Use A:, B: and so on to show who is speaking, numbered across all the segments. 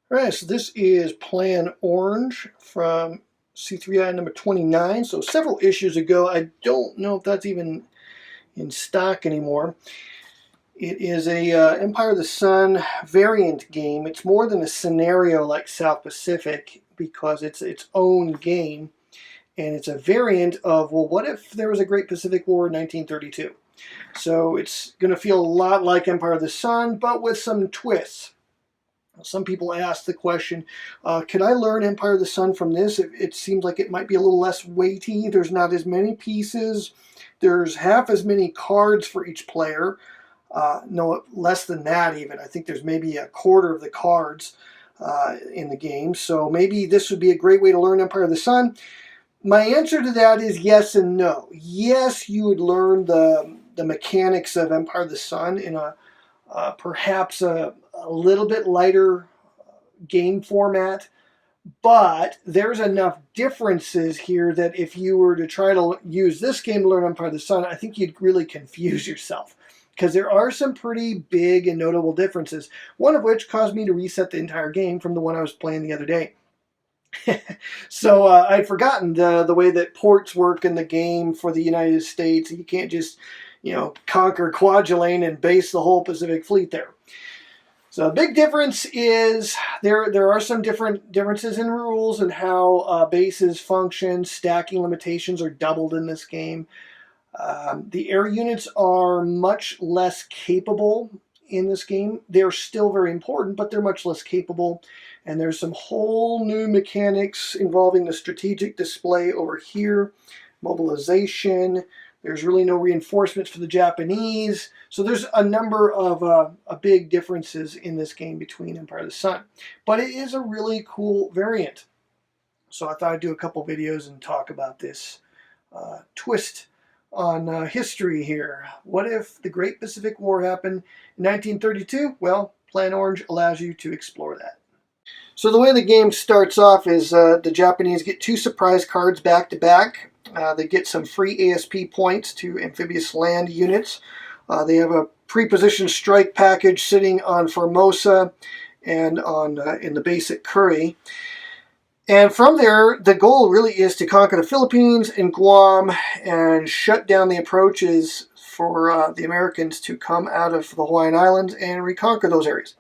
A: All right, so this is Plan Orange from C3i number 29. So several issues ago. I don't know if that's even in stock anymore. It is a Empire of the Sun variant game. It's more than a scenario like South Pacific because it's its own game. And it's a variant of, well, what if there was a Great Pacific War in 1932? So it's going to feel a lot like Empire of the Sun, but with some twists. Some people ask the question, can I learn Empire of the Sun from this? It seems like it might be a little less weighty. There's not as many pieces. There's half as many cards for each player. No, less than that even. I think there's maybe a quarter of the cards in the game. So maybe this would be a great way to learn Empire of the Sun. My answer to that is yes and no. Yes, you would learn the mechanics of Empire of the Sun in a perhaps a little bit lighter game format, but there's enough differences here that if you were to try to use this game to learn Empire of the Sun, I think you'd really confuse yourself because there are some pretty big and notable differences, one of which caused me to reset the entire game from the one I was playing the other day. So I'd forgotten the way that ports work in the game for the United States. You can't just, conquer Kwajalein and base the whole Pacific Fleet there. So a big difference is there are some differences in rules and how bases function. Stacking limitations are doubled in this game. The air units are much less capable in this game. They're still very important, but they're much less capable. And there's some whole new mechanics involving the strategic display over here, mobilization. There's really no reinforcements for the Japanese. So there's a number of big differences in this game between Empire of the Sun. But it is a really cool variant. So I thought I'd do a couple videos and talk about this twist on history here. What if the Great Pacific War happened in 1932? Well, Plan Orange allows you to explore that. So the way the game starts off is the Japanese get 2 surprise cards back to back. They get some free ASP points to amphibious land units. They have a pre-positioned strike package sitting on Formosa and on in the basic Curry. And from there, the goal really is to conquer the Philippines and Guam and shut down the approaches for the Americans to come out of the Hawaiian Islands and reconquer those areas.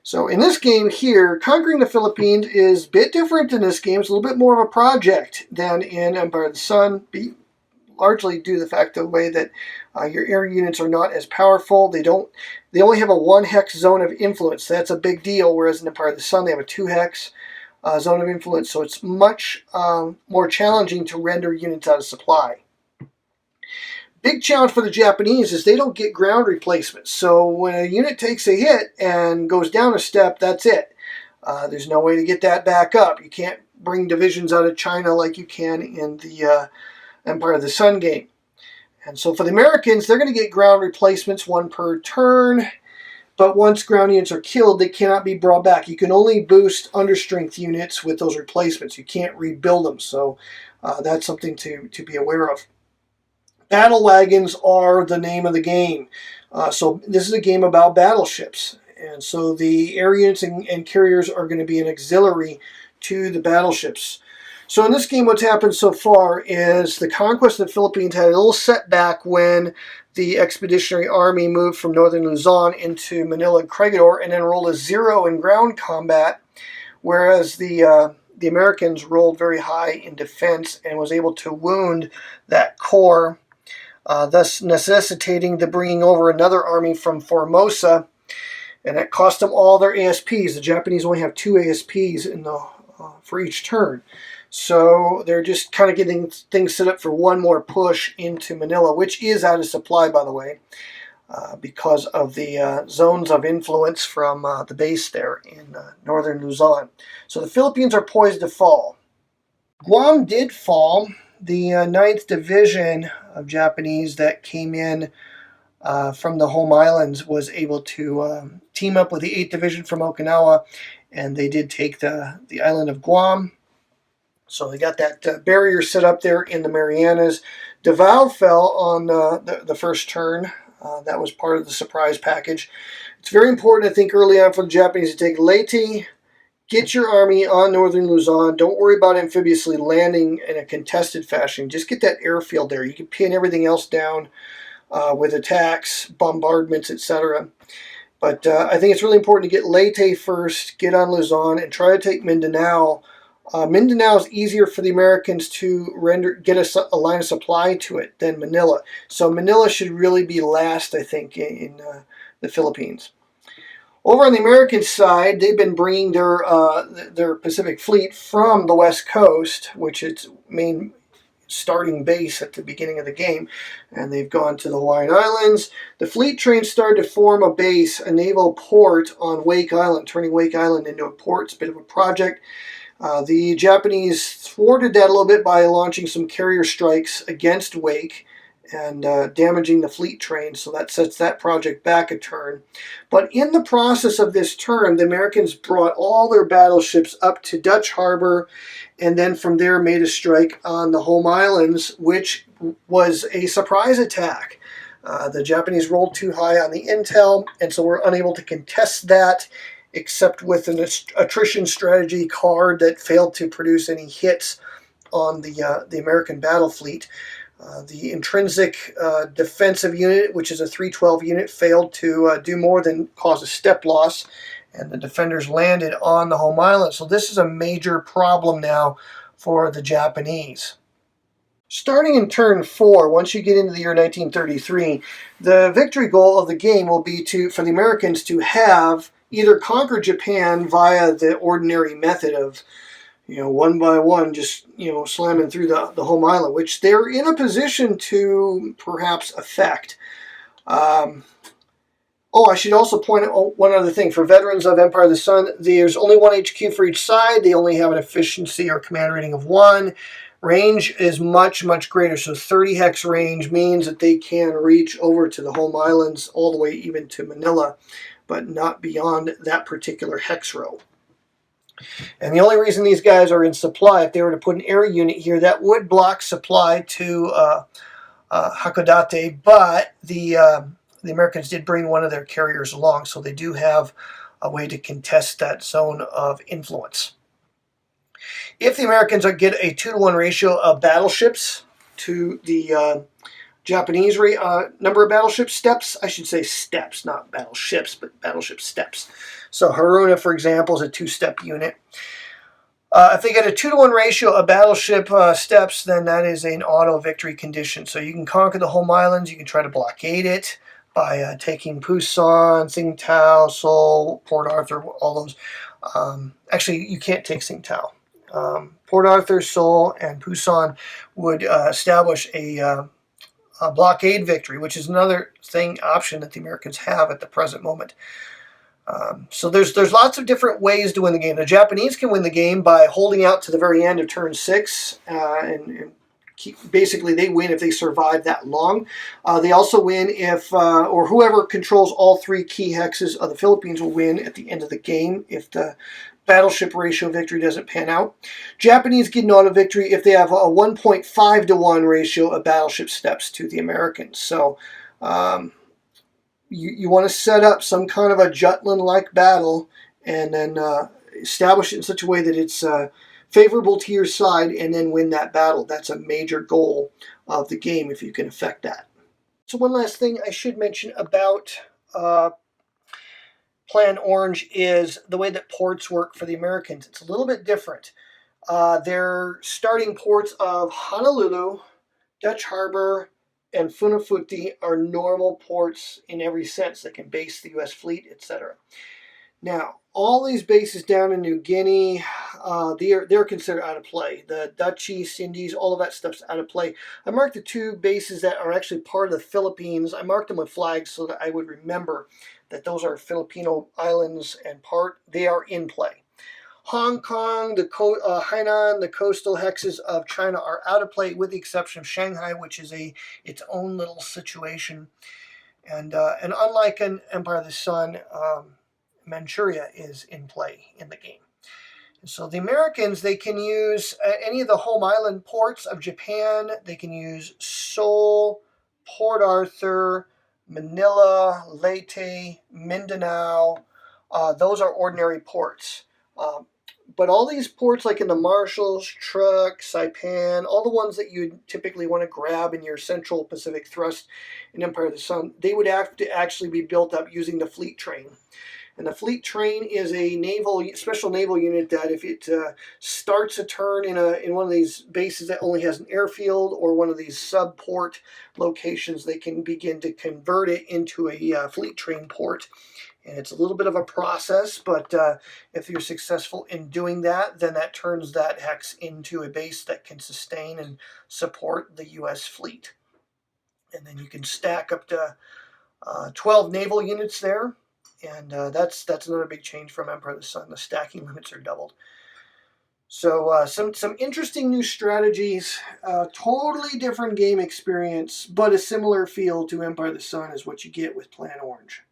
A: So in this game here, conquering the Philippines is a bit different in this game. It's a little bit more of a project than in Empire of the Sun, largely due to the fact of the way that your air units are not as powerful. They only have a 1 hex zone of influence. That's a big deal, whereas in Empire of the Sun, they have a 2 hex zone of influence. So it's much more challenging to render units out of supply. Big challenge for the Japanese is they don't get ground replacements. So when a unit takes a hit and goes down a step, that's it. There's no way to get that back up. You can't bring divisions out of China like you can in the Empire of the Sun game. And so for the Americans, they're going to get ground replacements, 1 per turn. But once ground units are killed, they cannot be brought back. You can only boost understrength units with those replacements. You can't rebuild them. So that's something to be aware of. Battle wagons are the name of the game. So this is a game about battleships. And so the air units and carriers are going to be an auxiliary to the battleships. So in this game, what's happened so far is the conquest of the Philippines had a little setback when the Expeditionary Army moved from northern Luzon into Manila and Corregidor and then rolled a 0 in ground combat, whereas the Americans rolled very high in defense and was able to wound that core, thus necessitating the bringing over another army from Formosa, and that cost them all their ASPs. The Japanese only have 2 ASPs for each turn. So they're just kind of getting things set up for one more push into Manila, which is out of supply, by the way, because of the zones of influence from the base there in northern Luzon. So the Philippines are poised to fall. Guam did fall. The 9th Division of Japanese that came in from the home islands was able to team up with the 8th Division from Okinawa, and they did take the island of Guam. So they got that barrier set up there in the Marianas. Naval fell on the first turn. That was part of the surprise package. It's very important, I think, early on for the Japanese to take Leyte, get your army on northern Luzon. Don't worry about amphibiously landing in a contested fashion. Just get that airfield there. You can pin everything else down with attacks, bombardments, etc. But I think it's really important to get Leyte first, get on Luzon, and try to take Mindanao. Mindanao is easier for the Americans to get a line of supply to it than Manila. So Manila should really be last, I think, in the Philippines. Over on the American side, they've been bringing their Pacific Fleet from the West Coast, which its main starting base at the beginning of the game, and they've gone to the Hawaiian Islands. The fleet train started to form a base, a naval port on Wake Island, turning Wake Island into a port. It's a bit of a project. The Japanese thwarted that a little bit by launching some carrier strikes against Wake and damaging the fleet train, so that sets that project back a turn. But in the process of this turn, the Americans brought all their battleships up to Dutch Harbor, and then from there made a strike on the home islands, which was a surprise attack. The Japanese rolled too high on the intel, and so were unable to contest that, except with an attrition strategy card that failed to produce any hits on the American battle fleet. The intrinsic defensive unit, which is a 312 unit, failed to do more than cause a step loss, and the defenders landed on the home island. So this is a major problem now for the Japanese. Starting in turn 4, once you get into the year 1933, the victory goal of the game will be for the Americans to have either conquer Japan via the ordinary method of one by one, just, slamming through the home island, which they're in a position to perhaps affect. I should also point out one other thing. For veterans of Empire of the Sun, there's only one HQ for each side. They only have an efficiency or command rating of 1. Range is much, much greater. So 30 hex range means that they can reach over to the home islands all the way even to Manila, but not beyond that particular hex row. And the only reason these guys are in supply, if they were to put an air unit here, that would block supply to Hakodate, but the Americans did bring one of their carriers along, so they do have a way to contest that zone of influence. If the Americans get a 2-to-1 ratio of battleships to the Japanese number of battleship steps, I should say steps, not battleships, but battleship steps. So Haruna, for example, is a 2-step unit. If they get a 2-to-1 ratio of battleship steps, then that is an auto victory condition. So you can conquer the home islands, you can try to blockade it by taking Pusan, Tsingtao, Seoul, Port Arthur, all those. Actually, you can't take Tsingtao. Port Arthur, Seoul, and Pusan would establish a blockade victory, which is another option that the Americans have at the present moment. So there's lots of different ways to win the game. The Japanese can win the game by holding out to the very end of turn 6, and basically they win if they survive that long. They also win if, or whoever controls all 3 key hexes of the Philippines will win at the end of the game if the battleship ratio victory doesn't pan out. Japanese get an auto victory if they have a 1.5-to-1 ratio of battleship steps to the Americans. So you want to set up some kind of a Jutland-like battle and then establish it in such a way that it's favorable to your side and then win that battle. That's a major goal of the game if you can affect that. So one last thing I should mention about Plan Orange is the way that ports work for the Americans. It's a little bit different. Their starting ports of Honolulu, Dutch Harbor, and Funafuti are normal ports in every sense. They can base the U.S. fleet, etc. Now, all these bases down in New Guinea, they're considered out of play. The Dutch East Indies, all of that stuff's out of play. I marked the 2 bases that are actually part of the Philippines. I marked them with flags so that I would remember that those are Filipino islands and they are in play. Hong Kong, Hainan, the coastal hexes of China are out of play with the exception of Shanghai, which is its own little situation. And unlike an Empire of the Sun, Manchuria is in play in the game. And so the Americans, they can use any of the home island ports of Japan. They can use Seoul, Port Arthur, Manila, Leyte, Mindanao. Those are ordinary ports. But all these ports, like in the Marshalls, Truck, Saipan, all the ones that you typically want to grab in your Central Pacific Thrust in Empire of the Sun, they would have to actually be built up using the fleet train. And the fleet train is a special naval unit that if it starts a turn in one of these bases that only has an airfield or one of these sub-port locations, they can begin to convert it into a fleet train port. And it's a little bit of a process, but if you're successful in doing that, then that turns that hex into a base that can sustain and support the U.S. fleet. And then you can stack up to 12 naval units there. And that's another big change from Empire of the Sun. The stacking limits are doubled. So some interesting new strategies, totally different game experience, but a similar feel to Empire of the Sun is what you get with Plan Orange.